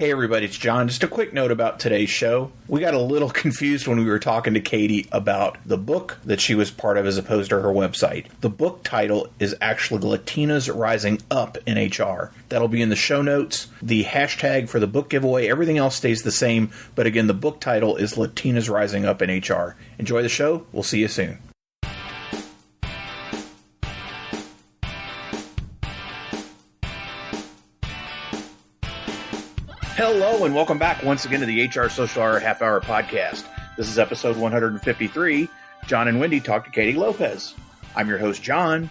Hey everybody, it's John. Just a quick note about today's show. We got a little confused when we were talking to Katie about the book that she was part of as opposed to her website. The book title is actually Latinas Rising Up in HR. That'll be in the show notes. The hashtag for the book giveaway, everything else stays the same. But again, the book title is Latinas Rising Up in HR. Enjoy the show. We'll see you soon. Hello and welcome back once again to the HR Social Hour Half Hour Podcast. This is episode 153. John and Wendy talk to Katie Lopes. I'm your host, John.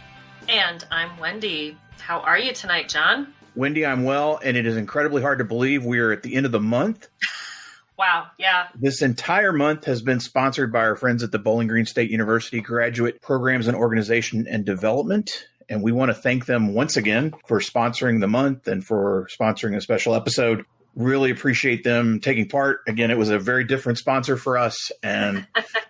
And I'm Wendy. How are you tonight, John? Wendy, I'm well, and it is incredibly hard to believe we are at the end of the month. Wow, yeah. This entire month has been sponsored by our friends at the Bowling Green State University Graduate Programs in Organization and Development. And we want to thank them once again for sponsoring the month and for sponsoring a special episode. Really appreciate them taking part. Again, it was a very different sponsor for us, and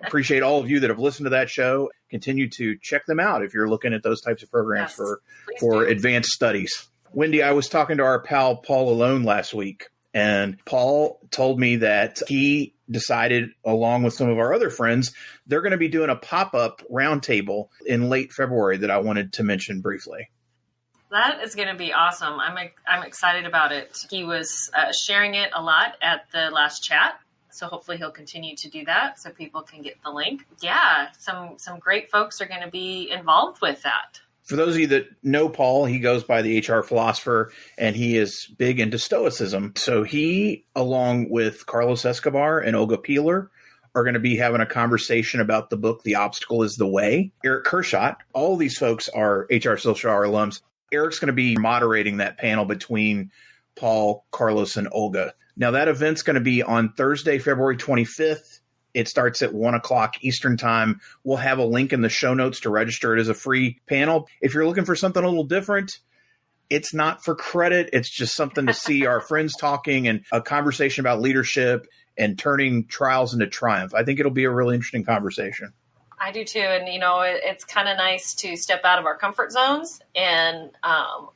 appreciate all of you that have listened to that show. Continue to check them out if you're looking at those types of programs for advanced studies. Wendy, I was talking to our pal Paul Alone last week, and Paul told me that he decided, along with some of our other friends, they're going to be doing a pop-up roundtable in late February that I wanted to mention briefly. That is going to be awesome. I'm excited about it. He was sharing it a lot at the last chat, so hopefully he'll continue to do that so people can get the link. Yeah, some great folks are going to be involved with that. For those of you that know Paul, he goes by the HR philosopher, and he is big into Stoicism. So he, along with Carlos Escobar and Olga Peeler, are going to be having a conversation about the book, The Obstacle is the Way. Eric Kershott, all these folks are HR Social Hour alums. Eric's going to be moderating that panel between Paul, Carlos, and Olga. Now, that event's going to be on Thursday, February 25th. It starts at 1 o'clock Eastern Time. We'll have a link in the show notes to register. It is a free panel. If you're looking for something a little different, it's not for credit. It's just something to see our friends talking and a conversation about leadership and turning trials into triumph. I think it'll be a really interesting conversation. I do too. And, it's kind of nice to step out of our comfort zones and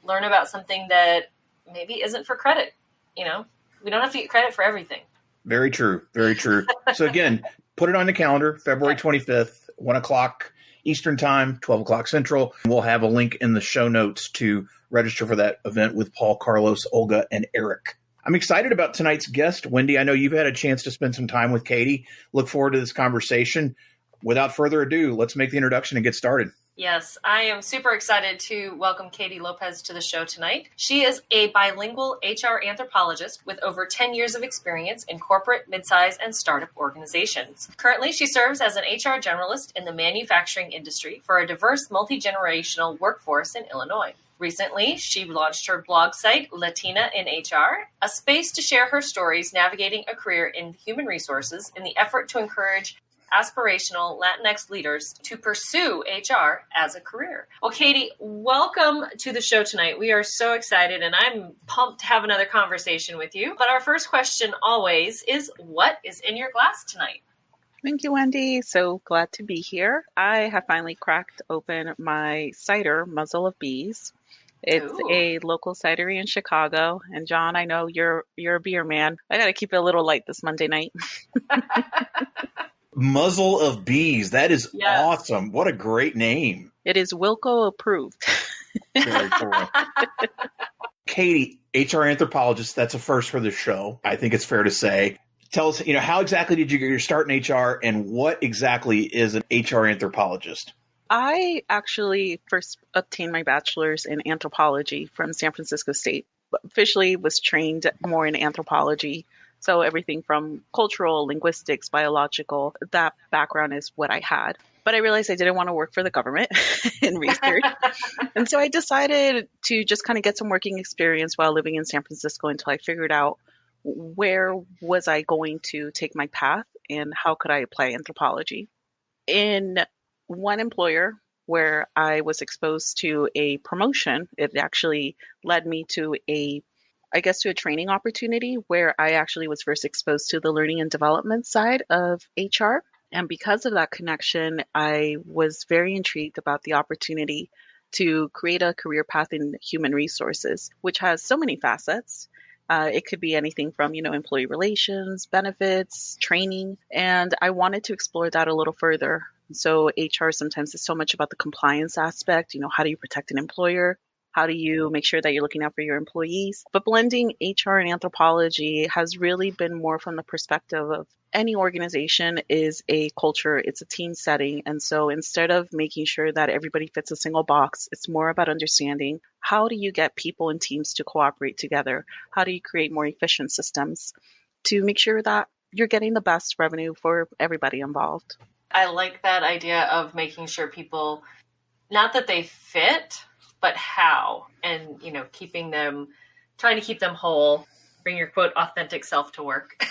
learn about something that maybe isn't for credit. We don't have to get credit for everything. Very true. Very true. So again, put it on the calendar, February 25th, 1 o'clock Eastern Time, 12 o'clock Central. We'll have a link in the show notes to register for that event with Paul, Carlos, Olga, and Eric. I'm excited about tonight's guest, Wendy. I know you've had a chance to spend some time with Katie. Look forward to this conversation. Without further ado, let's make the introduction and get started. Yes, I am super excited to welcome Katie Lopes to the show tonight. She is a bilingual HR anthropologist with over 10 years of experience in corporate, midsize, and startup organizations. Currently, she serves as an HR generalist in the manufacturing industry for a diverse multi-generational workforce in Illinois. Recently, she launched her blog site, Latina in HR, a space to share her stories navigating a career in human resources in the effort to encourage aspirational Latinx leaders to pursue HR as a career. Well, Katie, welcome to the show tonight. We are so excited, and I'm pumped to have another conversation with you. But our first question always is, what is in your glass tonight? Thank you, Wendy. So glad to be here. I have finally cracked open my cider, Muzzle of Bees. It's a local cidery in Chicago. And John, I know you're a beer man. I got to keep it a little light this Monday night. Muzzle of Bees. That is awesome. What a great name. It is Wilco approved. Very cool. Katie, HR anthropologist, that's a first for the show. I think it's fair to say. Tell us, how exactly did you get your start in HR, and what exactly is an HR anthropologist? I actually first obtained my bachelor's in anthropology from San Francisco State. Officially was trained more in anthropology. So everything from cultural, linguistics, biological, that background is what I had. But I realized I didn't want to work for the government in research. And so I decided to just kind of get some working experience while living in San Francisco until I figured out where was I going to take my path and how could I apply anthropology. In one employer where I was exposed to a promotion, it actually led me to a training opportunity where I actually was first exposed to the learning and development side of HR. And because of that connection, I was very intrigued about the opportunity to create a career path in human resources, which has so many facets. It could be anything from, employee relations, benefits, training. And I wanted to explore that a little further. So HR sometimes is so much about the compliance aspect. How do you protect an employer? How do you make sure that you're looking out for your employees? But blending HR and anthropology has really been more from the perspective of any organization is a culture, it's a team setting. And so instead of making sure that everybody fits a single box, it's more about understanding how do you get people and teams to cooperate together? How do you create more efficient systems to make sure that you're getting the best revenue for everybody involved? I like that idea of making sure people, not that they fit, but how, and, trying to keep them whole, bring your quote, authentic self to work.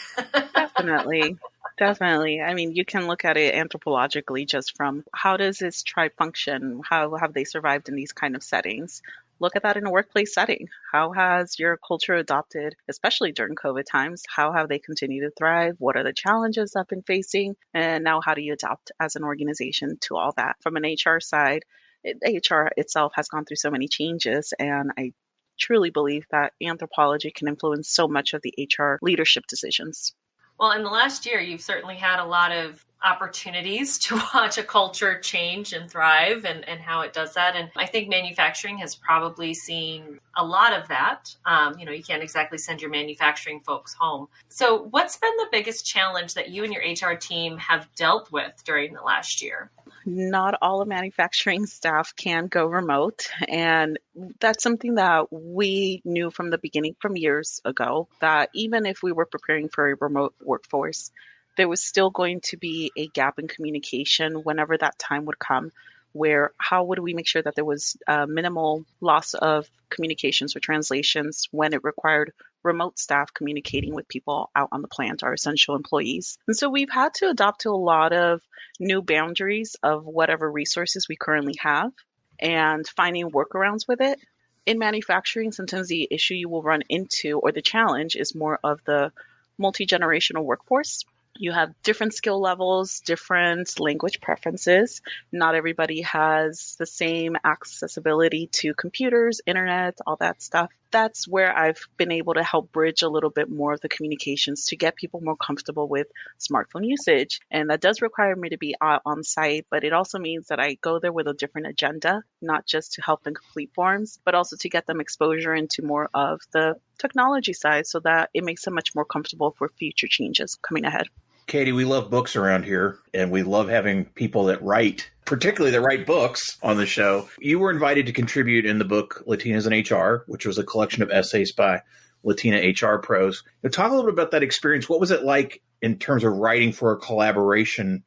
Definitely. Definitely. I mean, you can look at it anthropologically just from how does this tribe function? How have they survived in these kind of settings? Look at that in a workplace setting. How has your culture adopted, especially during COVID times? How have they continued to thrive? What are the challenges I've been facing? And now how do you adapt as an organization to all that? From an HR side, HR itself has gone through so many changes, and I truly believe that anthropology can influence so much of the HR leadership decisions. Well, in the last year, you've certainly had a lot of opportunities to watch a culture change and thrive and how it does that. And I think manufacturing has probably seen a lot of that. You can't exactly send your manufacturing folks home. So what's been the biggest challenge that you and your HR team have dealt with during the last year? Not all of manufacturing staff can go remote. And that's something that we knew from the beginning, from years ago, that even if we were preparing for a remote workforce, there was still going to be a gap in communication whenever that time would come, where how would we make sure that there was minimal loss of communications or translations when it required remote staff communicating with people out on the plant, our essential employees. And so we've had to adopt to a lot of new boundaries of whatever resources we currently have and finding workarounds with it. In manufacturing, sometimes the issue you will run into or the challenge is more of the multi-generational workforce. You have different skill levels, different language preferences. Not everybody has the same accessibility to computers, internet, all that stuff. That's where I've been able to help bridge a little bit more of the communications to get people more comfortable with smartphone usage. And that does require me to be on site, but it also means that I go there with a different agenda, not just to help them complete forms, but also to get them exposure into more of the technology side so that it makes them much more comfortable for future changes coming ahead. Katie, we love books around here, and we love having people that write, particularly that write books on the show. You were invited to contribute in the book Latinas in HR, which was a collection of essays by Latina HR pros. Now, talk a little bit about that experience. What was it like in terms of writing for a collaboration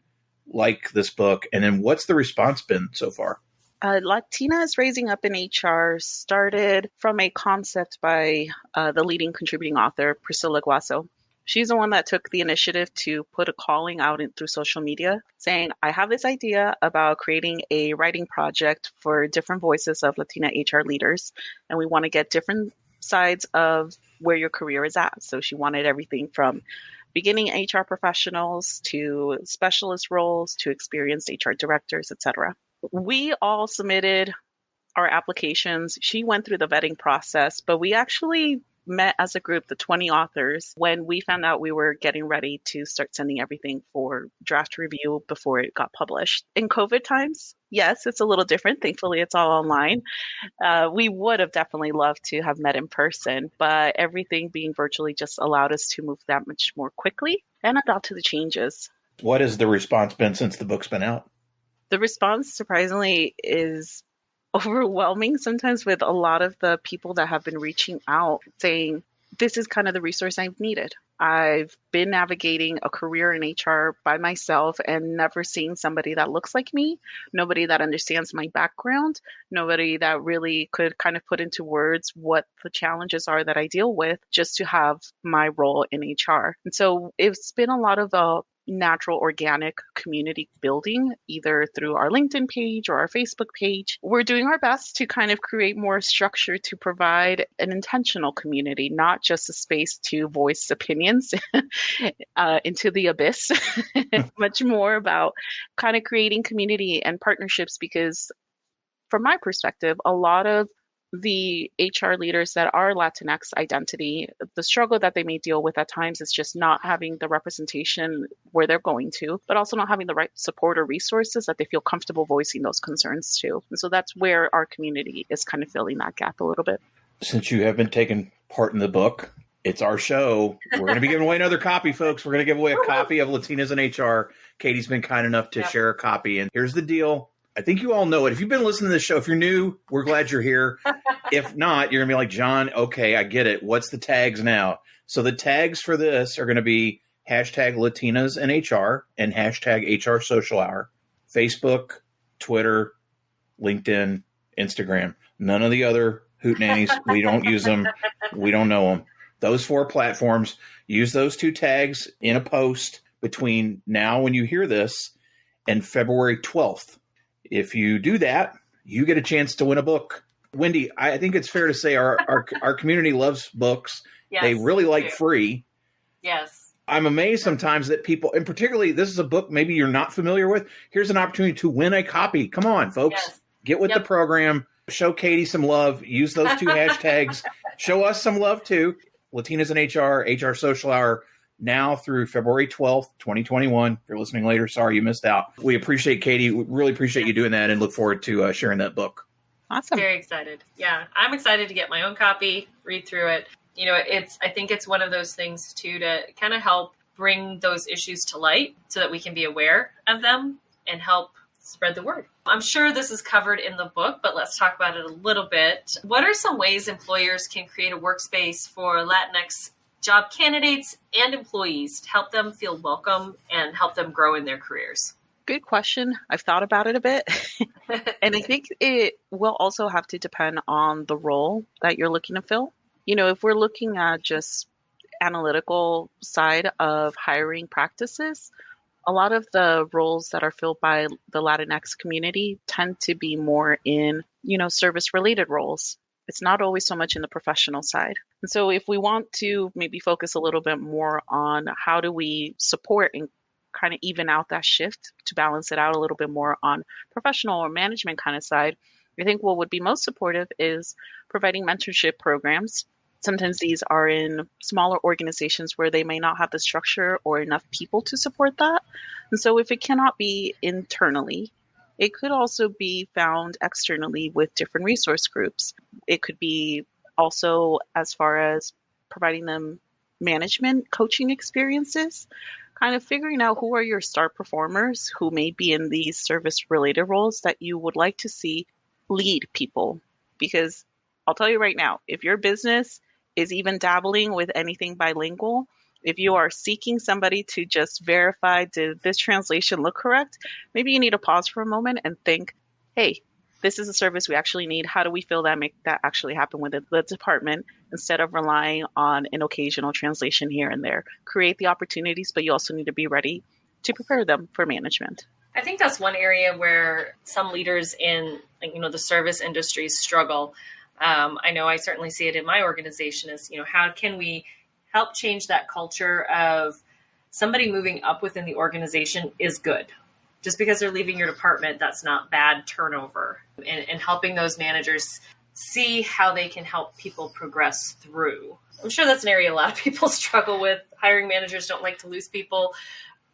like this book? And then what's the response been so far? Latinas Rising Up in HR started from a concept by the leading contributing author, Priscilla Guaso. She's the one that took the initiative to put a calling out through social media saying, I have this idea about creating a writing project for different voices of Latina HR leaders, and we want to get different sides of where your career is at. So she wanted everything from beginning HR professionals to specialist roles to experienced HR directors, etc. We all submitted our applications. She went through the vetting process, but we actually met as a group, the 20 authors, when we found out we were getting ready to start sending everything for draft review before it got published. In COVID times, yes, it's a little different. Thankfully, it's all online. We would have definitely loved to have met in person, but everything being virtually just allowed us to move that much more quickly and adapt to the changes. What has the response been since the book's been out? The response, surprisingly, is overwhelming sometimes, with a lot of the people that have been reaching out saying, this is kind of the resource I've needed. I've been navigating a career in HR by myself and never seen somebody that looks like me, nobody that understands my background, nobody that really could kind of put into words what the challenges are that I deal with just to have my role in HR. And so it's been a lot of natural organic community building, either through our LinkedIn page or our Facebook page. We're doing our best to kind of create more structure to provide an intentional community, not just a space to voice opinions into the abyss, much more about kind of creating community and partnerships, because from my perspective, a lot of the HR leaders that are Latinx identity, the struggle that they may deal with at times is just not having the representation where they're going to, but also not having the right support or resources that they feel comfortable voicing those concerns to. And so that's where our community is kind of filling that gap a little bit. Since you have been taking part in the book, it's our show. We're going to be giving away another copy, folks. We're going to give away a copy of Latinas in HR. Katie's been kind enough to share a copy. And here's the deal. I think you all know it. If you've been listening to this show, if you're new, we're glad you're here. If not, you're going to be like, John, okay, I get it. What's the tags now? So the tags for this are going to be hashtag Latinas in HR and hashtag HR Social Hour, Facebook, Twitter, LinkedIn, Instagram. None of the other hootenannies. We don't use them. We don't know them. Those 4 platforms, use those 2 tags in a post between now when you hear this and February 12th. If you do that, you get a chance to win a book. Wendy, I think it's fair to say our community loves books. Yes, they really like free. Yes. I'm amazed sometimes that people, and particularly this is a book maybe you're not familiar with, here's an opportunity to win a copy. Come on, folks. Yes. Get with the program. Show Katie some love. Use those 2 hashtags. Show us some love too. Latinas in HR, HR Social Hour, now through February 12th, 2021. If you're listening later, sorry you missed out. We appreciate Katie. We really appreciate you doing that and look forward to sharing that book. Awesome. Very excited. Yeah, I'm excited to get my own copy, read through it. You know, I think it's one of those things too to kind of help bring those issues to light so that we can be aware of them and help spread the word. I'm sure this is covered in the book, but let's talk about it a little bit. What are some ways employers can create a workspace for Latinx job candidates and employees to help them feel welcome and help them grow in their careers? Good question. I've thought about it a bit. And I think it will also have to depend on the role that you're looking to fill. You know, if we're looking at just analytical side of hiring practices, a lot of the roles that are filled by the Latinx community tend to be more in, service related roles. It's not always so much in the professional side. And so if we want to maybe focus a little bit more on how do we support and kind of even out that shift to balance it out a little bit more on professional or management kind of side, I think what would be most supportive is providing mentorship programs. Sometimes these are in smaller organizations where they may not have the structure or enough people to support that. And so if it cannot be internally, it could also be found externally with different resource groups. It could be also as far as providing them management coaching experiences, kind of figuring out who are your star performers who may be in these service related roles that you would like to see lead people. Because I'll tell you right now, if your business is even dabbling with anything bilingual, if you are seeking somebody to just verify, did this translation look correct? Maybe you need to pause for a moment and think, hey, this is a service we actually need. How do we feel that make that actually happen with the department instead of relying on an occasional translation here and there? Create the opportunities, but you also need to be ready to prepare them for management. I think that's one area where some leaders in, the service industries struggle. I know I certainly see it in my organization is, how can we help change that culture of somebody moving up within the organization is good. Just because they're leaving your department, that's not bad turnover. And helping those managers see how they can help people progress through. I'm sure that's an area a lot of people struggle with. Hiring managers don't like to lose people,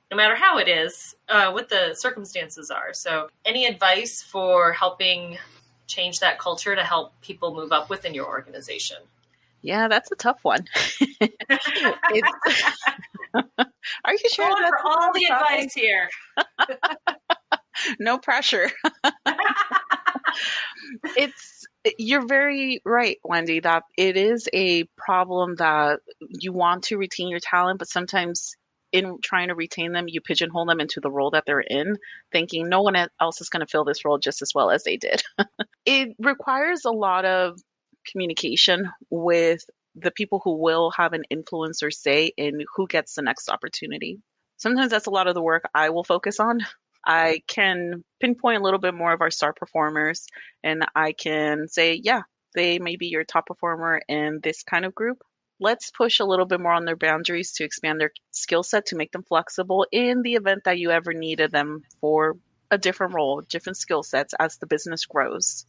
no matter how it is, what the circumstances are. So any advice for helping change that culture to help people move up within your organization? Yeah, that's a tough one. Are you sure? Going for all the advice here. No pressure. You're very right, Wendy, that it is a problem that you want to retain your talent, but sometimes in trying to retain them, you pigeonhole them into the role that they're in, thinking no one else is going to fill this role just as well as they did. It requires a lot of communication with the people who will have an influence or say in who gets the next opportunity. Sometimes that's a lot of the work I will focus on. I can pinpoint a little bit more of our star performers, and I can say, yeah, they may be your top performer in this kind of group. Let's push a little bit more on their boundaries to expand their skill set to make them flexible in the event that you ever needed them for a different role, different skill sets as the business grows.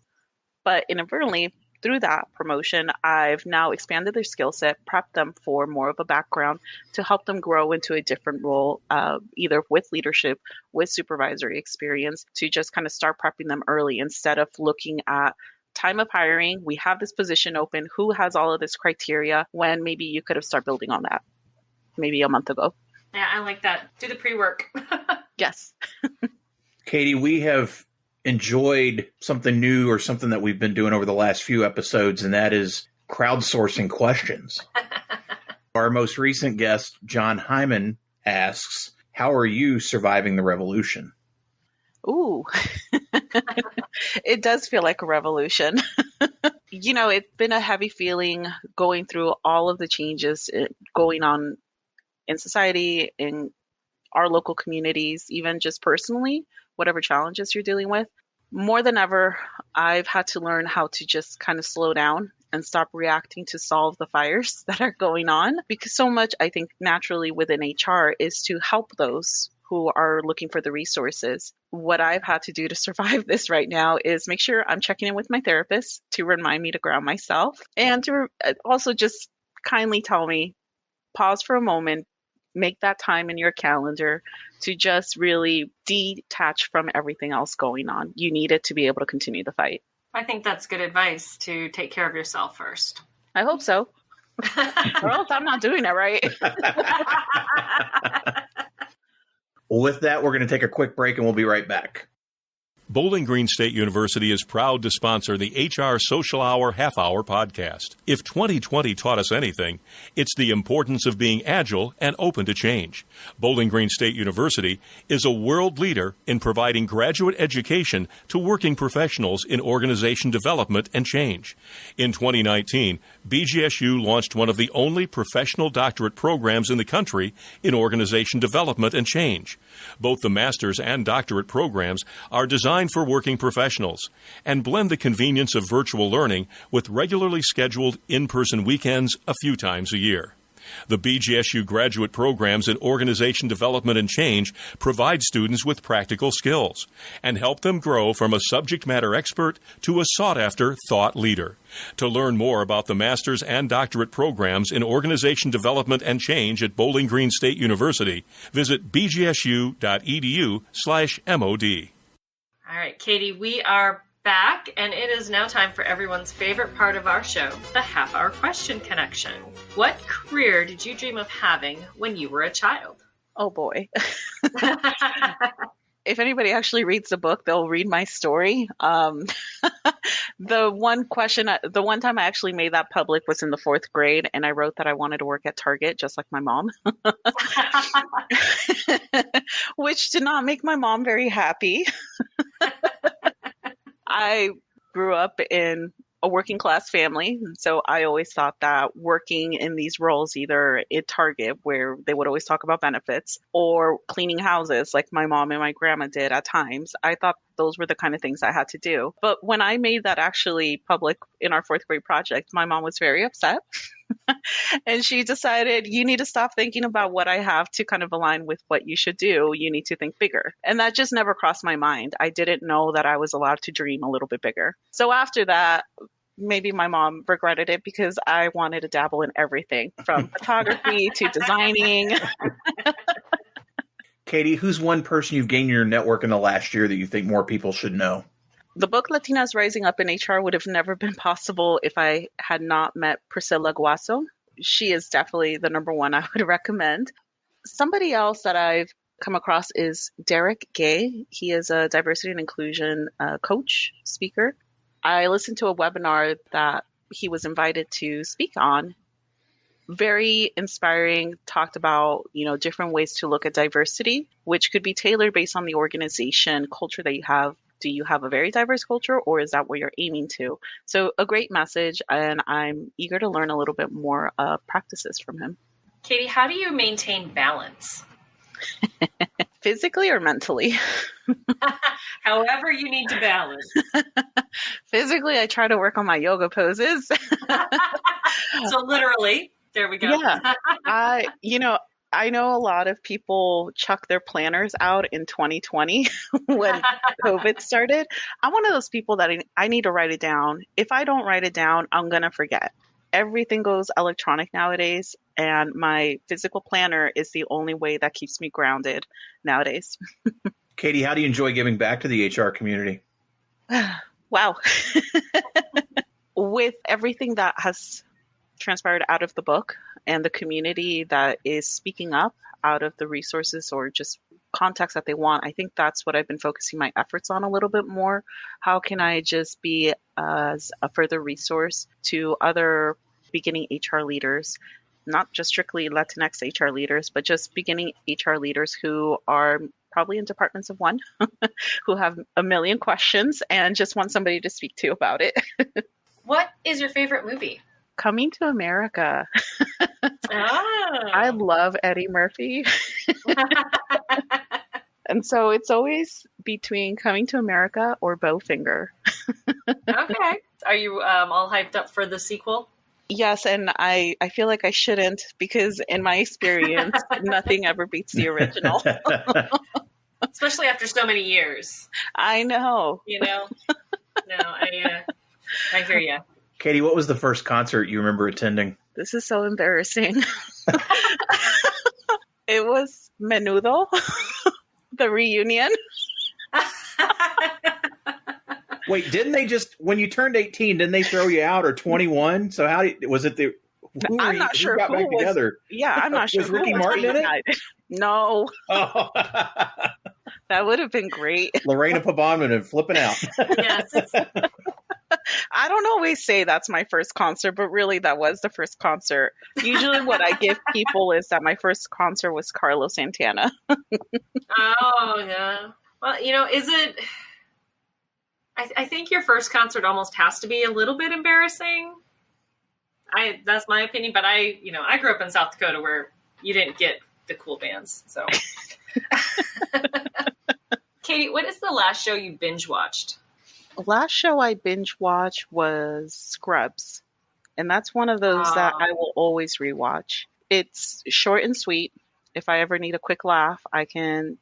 But inadvertently, through that promotion, I've now expanded their skill set, prepped them for more of a background to help them grow into a different role, either with leadership, with supervisory experience, to just kind of start prepping them early instead of looking at time of hiring. We have this position open. Who has all of this criteria, when maybe you could have started building on that maybe a month ago. Yeah, I like that. Do the pre-work. Yes. Katie, we have enjoyed something new, or something that we've been doing over the last few episodes, and that is crowdsourcing questions. Our most recent guest, John Hyman, asks, how are you surviving the revolution? Ooh, it does feel like a revolution. It's been a heavy feeling going through all of the changes going on in society, in our local communities, even just personally, whatever challenges you're dealing with. More than ever, I've had to learn how to just kind of slow down and stop reacting to solve the fires that are going on, because so much, I think, naturally within HR is to help those who are looking for the resources. What I've had to do to survive this right now is make sure I'm checking in with my therapist to remind me to ground myself, and to also just kindly tell me, pause for a moment, make that time in your calendar to just really detach from everything else going on. You need it to be able to continue the fight. I think that's good advice, to take care of yourself first. I hope so. Or else I'm not doing it right. Well, with that, we're going to take a quick break and we'll be right back. Bowling Green State University is proud to sponsor the HR Social Hour Half Hour podcast. If 2020 taught us anything, it's the importance of being agile and open to change. Bowling Green State University is a world leader in providing graduate education to working professionals in organization development and change. In 2019, BGSU launched one of the only professional doctorate programs in the country in organization development and change. Both the master's and doctorate programs are designed for working professionals and blend the convenience of virtual learning with regularly scheduled in-person weekends a few times a year. The BGSU graduate programs in organization development and change provide students with practical skills and help them grow from a subject matter expert to a sought-after thought leader. To learn more about the master's and doctorate programs in organization development and change at Bowling Green State University, visit bgsu.edu/MOD. All right, Katie, we are back, and it is now time for everyone's favorite part of our show, the half-hour question connection. What career did you dream of having when you were a child? Oh, boy. If anybody actually reads the book, they'll read my story. The one time I actually made that public was in the 4th grade, and I wrote that I wanted to work at Target, just like my mom, which did not make my mom very happy. I grew up in a working class family, so I always thought that working in these roles, either at Target, where they would always talk about benefits, or cleaning houses like my mom and my grandma did at times, I thought those were the kind of things I had to do. But when I made that actually public in our 4th grade project, my mom was very upset. And she decided, you need to stop thinking about what I have to kind of align with what you should do. You need to think bigger. And that just never crossed my mind. I didn't know that I was allowed to dream a little bit bigger. So after that, maybe my mom regretted it, because I wanted to dabble in everything from photography to designing. Katie, who's one person you've gained in your network in the last year that you think more people should know? The book Latinas Rising Up in HR would have never been possible if I had not met Priscilla Guaso. She is definitely the number one I would recommend. Somebody else that I've come across is Derek Gay. He is a diversity and inclusion coach, speaker. I listened to a webinar that he was invited to speak on. Very inspiring, talked about, different ways to look at diversity, which could be tailored based on the organization culture that you have. Do you have a very diverse culture, or is that what you're aiming to? So a great message, and I'm eager to learn a little bit more practices from him. Katie, how do you maintain balance? Physically or mentally? However you need to balance. Physically, I try to work on my yoga poses. So literally, there we go. Yeah. I know a lot of people chuck their planners out in 2020 when COVID started. I'm one of those people that I need to write it down. If I don't write it down, I'm going to forget. Everything goes electronic nowadays, and my physical planner is the only way that keeps me grounded nowadays. Katie, how do you enjoy giving back to the HR community? Wow. With everything that has transpired out of the book and the community that is speaking up out of the resources or just context that they want, I think that's what I've been focusing my efforts on a little bit more. How can I just be as a further resource to other beginning HR leaders, not just strictly Latinx HR leaders, but just beginning HR leaders who are probably in departments of one, who have a million questions and just want somebody to speak to about it. What is your favorite movie? Coming to America. I love Eddie Murphy. And so it's always between Coming to America or Bowfinger. Okay. Are you all hyped up for the sequel? Yes, and I feel like I shouldn't, because in my experience, nothing ever beats the original. Especially after so many years. I know. You know? No, I hear you. Katie, what was the first concert you remember attending? This is so embarrassing. It was Menudo, the reunion. Wait, didn't they just, when you turned 18, didn't they throw you out, or 21? So was it the, I'm not sure who got back together? Yeah, I'm not sure. Was Ricky Martin in it? No. Oh. That would have been great. Lorena Pabonman and flipping out. Yes. I don't always say that's my first concert, but really that was the first concert. Usually what I give people is that my first concert was Carlos Santana. Oh, yeah. Well, you know, is it... I think your first concert almost has to be a little bit embarrassing. That's my opinion, but I grew up in South Dakota where you didn't get the cool bands. So, Katie, what is the last show you binge watched? The last show I binge watched was Scrubs, and that's one of those that I will always rewatch. It's short and sweet. If I ever need a quick laugh, I can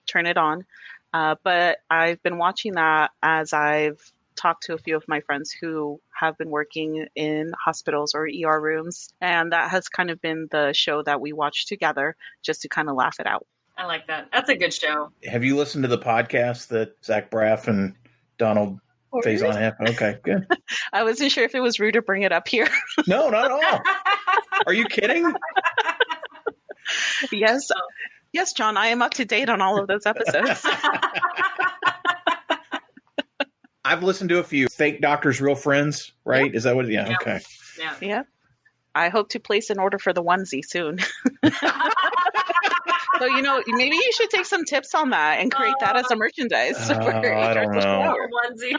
turn it on. But I've been watching that as I've talked to a few of my friends who have been working in hospitals or ER rooms. And that has kind of been the show that we watch together just to kind of laugh it out. I like that. That's a good show. Have you listened to the podcast that Zach Braff and Donald Faison have? Okay, good. I wasn't sure if it was rude to bring it up here. No, not at all. Are you kidding? Yes. Yes, John, I am up to date on all of those episodes. I've listened to a few. Fake Doctors, Real Friends, right? Is that what? Yeah, yeah. Okay. Yeah. I hope to place an order for the onesie soon. So, maybe you should take some tips on that and create that as a merchandise. I don't know. Onesie.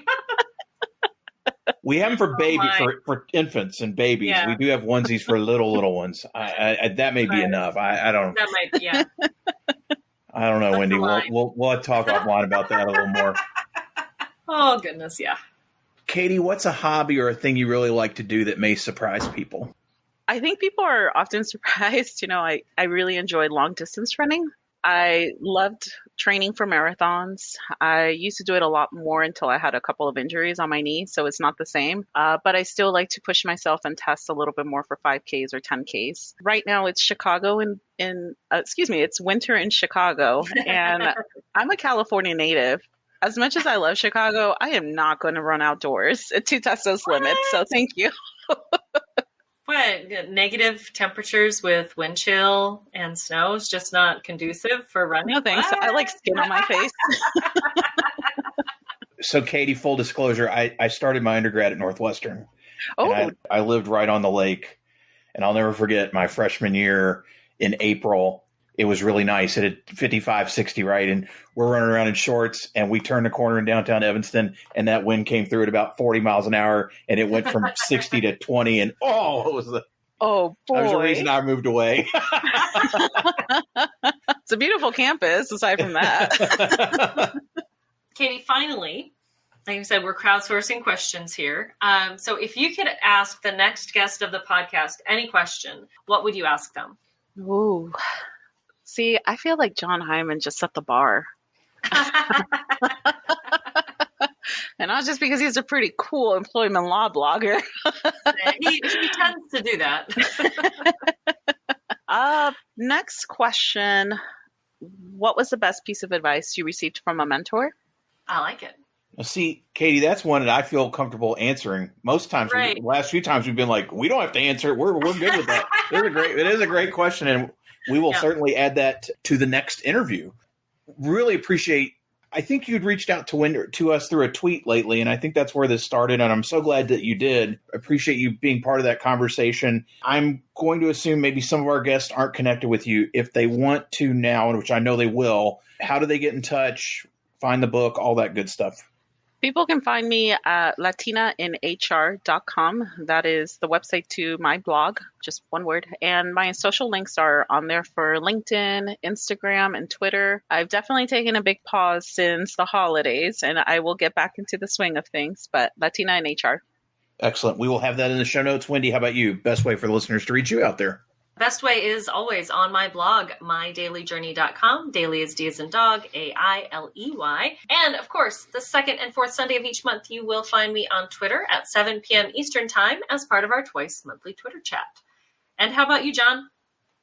We have them for for infants and babies. Yeah. We do have onesies for little ones. That may be enough. I don't. That might be, yeah. I don't know, That's Wendy. a line. We'll talk offline about that a little more. Oh, goodness, yeah. Katie, what's a hobby or a thing you really like to do that may surprise people? I think people are often surprised. I really enjoy long distance running. I loved training for marathons. I used to do it a lot more until I had a couple of injuries on my knee, so it's not the same. But I still like to push myself and test a little bit more for 5Ks or 10Ks. Right now it's it's winter in Chicago, and I'm a California native. As much as I love Chicago, I am not going to run outdoors to test those limits, so thank you. What, negative temperatures with wind chill and snow is just not conducive for running? No thanks. I like skin on my face. So, Katie, full disclosure, I started my undergrad at Northwestern. Oh. I lived right on the lake, and I'll never forget my freshman year in April. It was really nice. It had 55, 60, right? And we're running around in shorts, and we turned the corner in downtown Evanston, and that wind came through at about 40 miles an hour, and it went from 60 to 20, and boy. That was the reason I moved away. It's a beautiful campus, aside from that. Katie, finally, like I said, we're crowdsourcing questions here. So if you could ask the next guest of the podcast any question, what would you ask them? Ooh. See, I feel like John Hyman just set the bar. And not just because he's a pretty cool employment law blogger. he tends to do that. Next question. What was the best piece of advice you received from a mentor? I like it. Now, see, Katie, that's one that I feel comfortable answering. Most times, Right. the last few times we've been like, we don't have to answer it. We're good with that. It is a great question, and we will certainly add that to the next interview. Really appreciate. I think you'd reached out to us through a tweet lately, and I think that's where this started, and I'm so glad that you did. Appreciate you being part of that conversation. I'm going to assume maybe some of our guests aren't connected with you. If they want to now, which I know they will, how do they get in touch, find the book, all that good stuff? People can find me at latinainhr.com. That is the website to my blog, just one word. And my social links are on there for LinkedIn, Instagram, and Twitter. I've definitely taken a big pause since the holidays, and I will get back into the swing of things, but Latina in HR. Excellent. We will have that in the show notes. Wendy, how about you? Best way for the listeners to reach you out there? Best way is always on my blog, mydailyjourney.com. Daily is D as in dog, AILEY. And of course, the second and fourth Sunday of each month, you will find me on Twitter at 7 p.m. Eastern Time as part of our twice monthly Twitter chat. And how about you, John?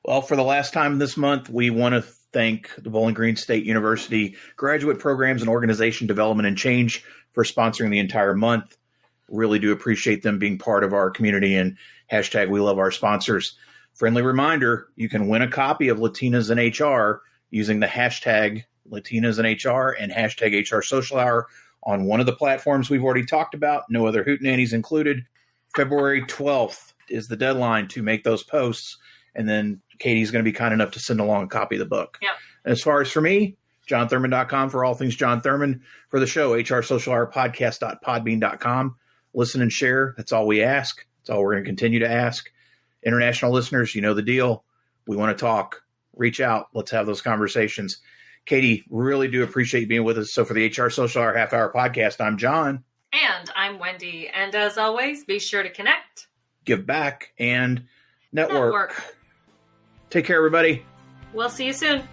Well, for the last time this month, we want to thank the Bowling Green State University Graduate Programs and Organization Development and Change for sponsoring the entire month. Really do appreciate them being part of our community, and hashtag we love our sponsors. Friendly reminder, you can win a copy of Latinas in HR using the hashtag Latinas in HR and hashtag HR Social Hour on one of the platforms we've already talked about. No other hootenannies included. February 12th is the deadline to make those posts. And then Katie's going to be kind enough to send along a copy of the book. Yep. As far as for me, johnthurman.com for all things John Thurman. For the show, HR Social Hour podcast.podbean.com. Listen and share. That's all we ask. That's all we're going to continue to ask. International listeners, you know the deal. We want to talk. Reach out. Let's have those conversations. Katie, really do appreciate you being with us. So for the HR Social Hour Half Hour Podcast, I'm John. And I'm Wendy. And as always, be sure to connect, give back, and network. Take care, everybody. We'll see you soon.